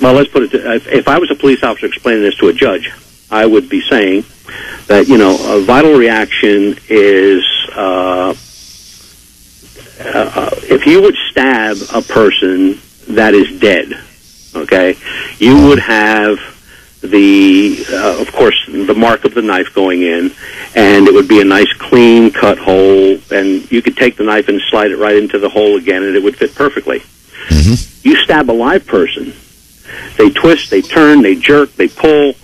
Well, let's put it. If I was a police officer explaining this to a judge, I would be saying that a vital reaction is if you would stab a person that is dead. Okay, you would have of course, the mark of the knife going in, and it would be a nice clean cut hole, and you could take the knife and slide it right into the hole again, and it would fit perfectly. Mm-hmm. You stab a live person, they twist, they turn, they jerk, they pull.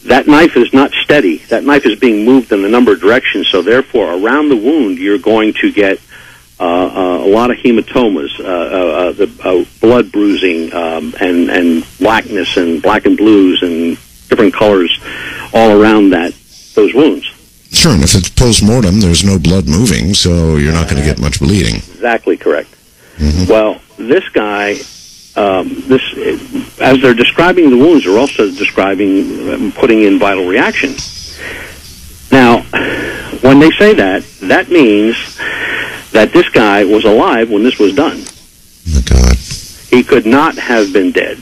That knife is not steady. That knife is being moved in a number of directions, so therefore around the wound you're going to get a lot of hematomas, the blood bruising, and blackness and black and blues and different colors all around those wounds. Sure, and if it's post-mortem, there's no blood moving, so you're not going to get much bleeding. Exactly correct. Mm-hmm. Well, this guy, as they're describing the wounds, they're also describing putting in vital reaction. Now, when they say that, that means that this guy was alive when this was done. Oh, God. He could not have been dead.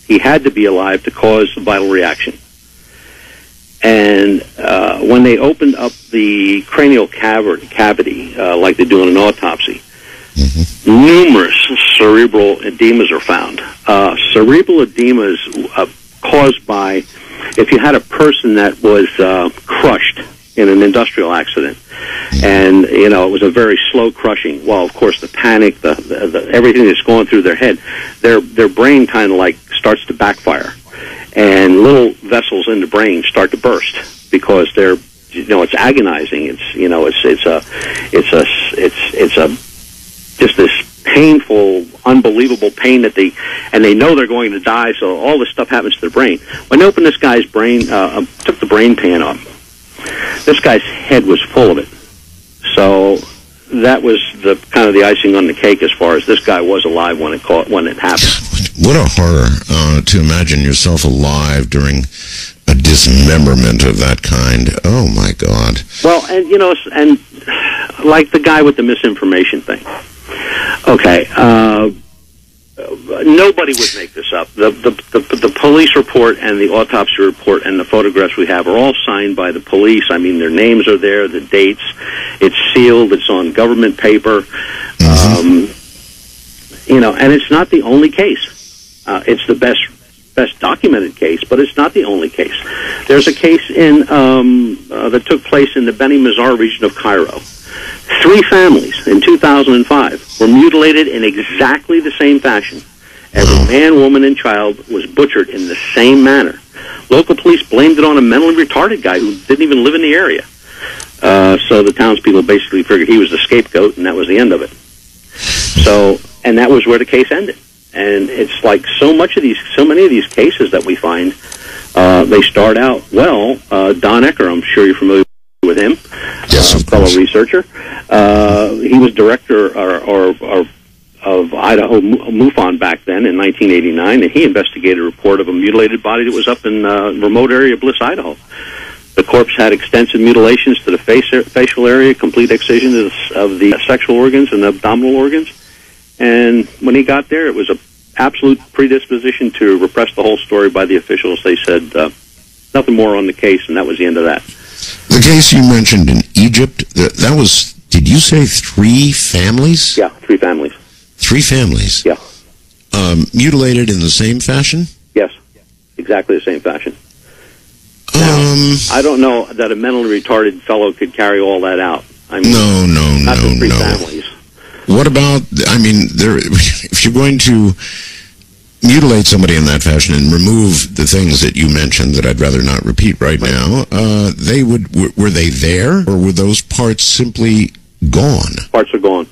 He had to be alive to cause the vital reaction. And when they opened up the cranial cavity, like they do in an autopsy, mm-hmm. numerous cerebral edemas are found. Cerebral edema is caused by, if you had a person that was crushed in an industrial accident, and it was a very slow crushing. Well, of course, the panic, the everything that's going through their head, their brain kind of like starts to backfire, and little vessels in the brain start to burst because they're it's agonizing. It's just this painful, unbelievable pain that they know they're going to die. So all this stuff happens to their brain. When they opened this guy's brain, took the brain pan off. This guy's head was full of it. So that was the kind of the icing on the cake as far as this guy was alive when it happened. What a horror to imagine yourself alive during a dismemberment of that kind. Oh, my God. Well, and like the guy with the misinformation thing. Okay, nobody would make this up. The police report and the autopsy report and the photographs we have are all signed by the police. I mean, their names are there, the dates. It's sealed. It's on government paper. Mm-hmm. And it's not the only case. It's the best documented case, but it's not the only case. There's a case that took place in the Beni Mazar region of Cairo. 3 families in 2005 were mutilated in exactly the same fashion. Every man, woman, and child was butchered in the same manner. Local police blamed it on a mentally retarded guy who didn't even live in the area. So the townspeople basically figured he was the scapegoat, and that was the end of it. So, and that was where the case ended. And it's like so many of these cases that we find, they start out, Don Ecker, I'm sure you're familiar with him, yes, fellow researcher. He was director of Idaho MUFON back then in 1989, and he investigated a report of a mutilated body that was up in a remote area of Bliss, Idaho. The corpse had extensive mutilations to the facial area, complete excision of the sexual organs and the abdominal organs. And when he got there, it was an absolute predisposition to repress the whole story by the officials. They said nothing more on the case, and that was the end of that. The case you mentioned in Egypt, that was, did you say 3 families? Yeah, 3 families. 3 families? Yeah. Mutilated in the same fashion? Yes, exactly the same fashion. Now, I don't know that a mentally retarded fellow could carry all that out. I mean, not the 3 families. What about, if you're going to mutilate somebody in that fashion and remove the things that you mentioned that I'd rather not repeat right now, were they there, or were those parts simply gone? Parts are gone.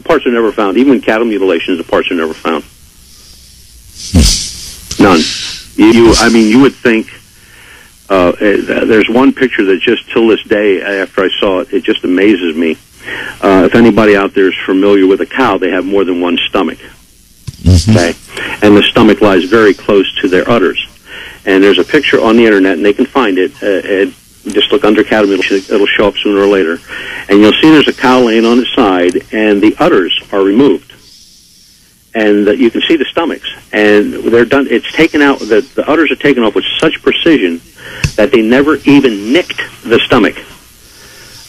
Parts are never found. Even in cattle mutilations, the parts are never found. None. You would think, there's one picture that just till this day, after I saw it, it just amazes me. If anybody out there is familiar with a cow, they have more than one stomach. Mm-hmm. Okay, and the stomach lies very close to their udders. And there's a picture on the internet, and they can find it. Just look under cattle mutilation; it'll show up sooner or later. And you'll see there's a cow laying on its side, and the udders are removed. and you can see the stomachs, and they're done. It's taken out. The udders are taken off with such precision that they never even nicked the stomach.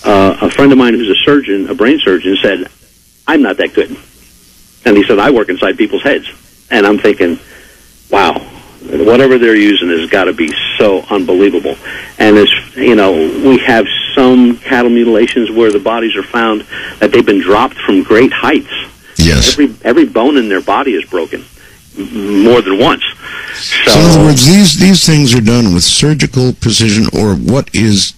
A friend of mine who's a surgeon, a brain surgeon, said, "I'm not that good," and he said, "I work inside people's heads," and I'm thinking, "Wow, whatever they're using has got to be so unbelievable." And as you know, we have some cattle mutilations where the bodies are found that they've been dropped from great heights. Yes. Every bone in their body is broken more than once. So in other words, these things are done with surgical precision, or what is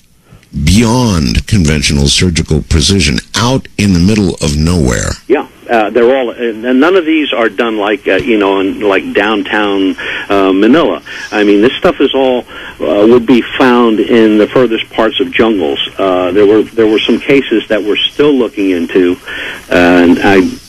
beyond conventional surgical precision, out in the middle of nowhere. Yeah, they're all, and none of these are done like in like downtown Manila. I mean, this stuff is all would be found in the furthest parts of jungles. There were some cases that we're still looking into, and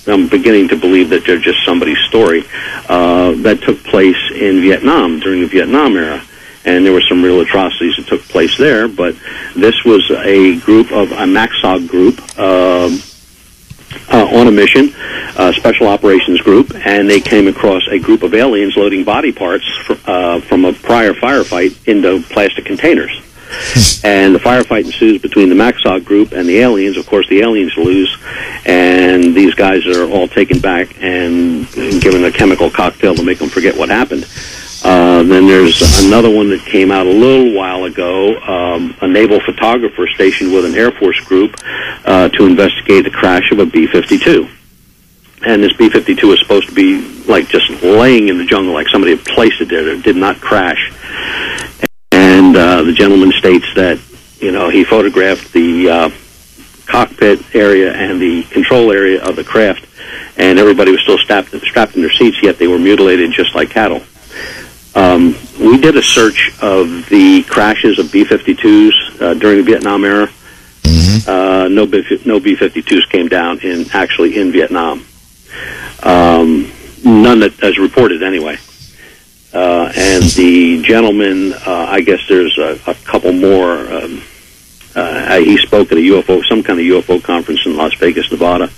I'm beginning to believe that they're just somebody's story that took place in Vietnam during the Vietnam era. And there were some real atrocities that took place there, but this was a group of a MAXOG group on a mission, special operations group, and they came across a group of aliens loading body parts from a prior firefight into plastic containers. And the firefight ensues between the MAXOG group and the aliens. Of course, the aliens lose, and these guys are all taken back and given a chemical cocktail to make them forget what happened. Then there's another one that came out a little while ago, a naval photographer stationed with an Air Force group to investigate the crash of a B-52. And this B-52 is supposed to be like just laying in the jungle, like somebody had placed it there. It did not crash. And the gentleman states that, he photographed the cockpit area and the control area of the craft, and everybody was still strapped in their seats, yet they were mutilated just like cattle. We did a search of the crashes of B-52s during the Vietnam era. Mm-hmm. No B-52s came down in Vietnam. None that as reported anyway. And the gentleman, I guess there's a couple more. He spoke at some kind of UFO conference in Las Vegas, Nevada.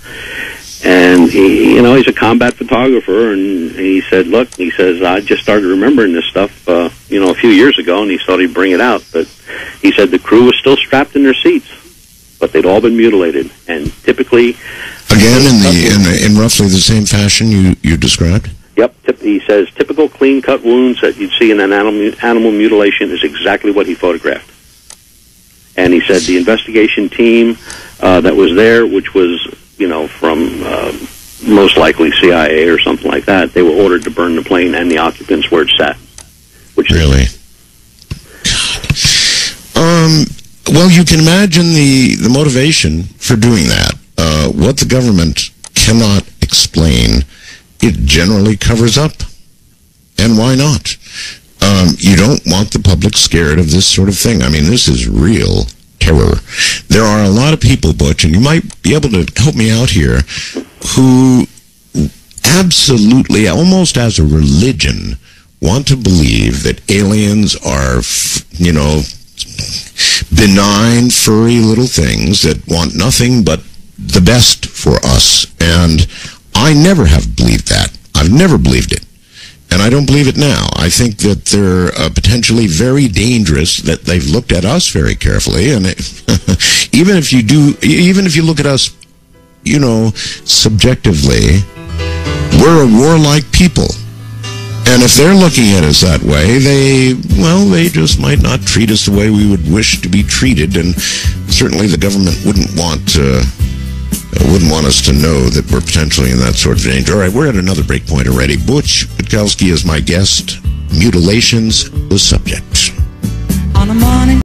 And he's a combat photographer, and he said, "Look," he says, "I just started remembering this stuff, a few years ago," and he thought he'd bring it out. But he said the crew was still strapped in their seats, but they'd all been mutilated, and typically, again, in roughly the same fashion you described. Yep, he says typical clean-cut wounds that you'd see in an animal mutilation is exactly what he photographed. And he said the investigation team that was there, which was from most likely CIA or something like that, they were ordered to burn the plane and the occupants where it sat. Which really? Well, you can imagine the motivation for doing that. What the government cannot explain, it generally covers up. And why not? You don't want the public scared of this sort of thing. I mean, this is real terror. There are a lot of people, Butch, and you might be able to help me out here, who absolutely, almost as a religion, want to believe that aliens are, benign, furry little things that want nothing but the best for us. And I never have believed that. I've never believed it. And I don't believe it now. I think that they're potentially very dangerous, that they've looked at us very carefully. And even if you look at us, subjectively, we're a warlike people. And if they're looking at us that way, they just might not treat us the way we would wish to be treated. And certainly the government wouldn't want us to know that we're potentially in that sort of danger. All right, we're at another break point already. Butch Witkowski is my guest. Mutilations, the subject. On a morning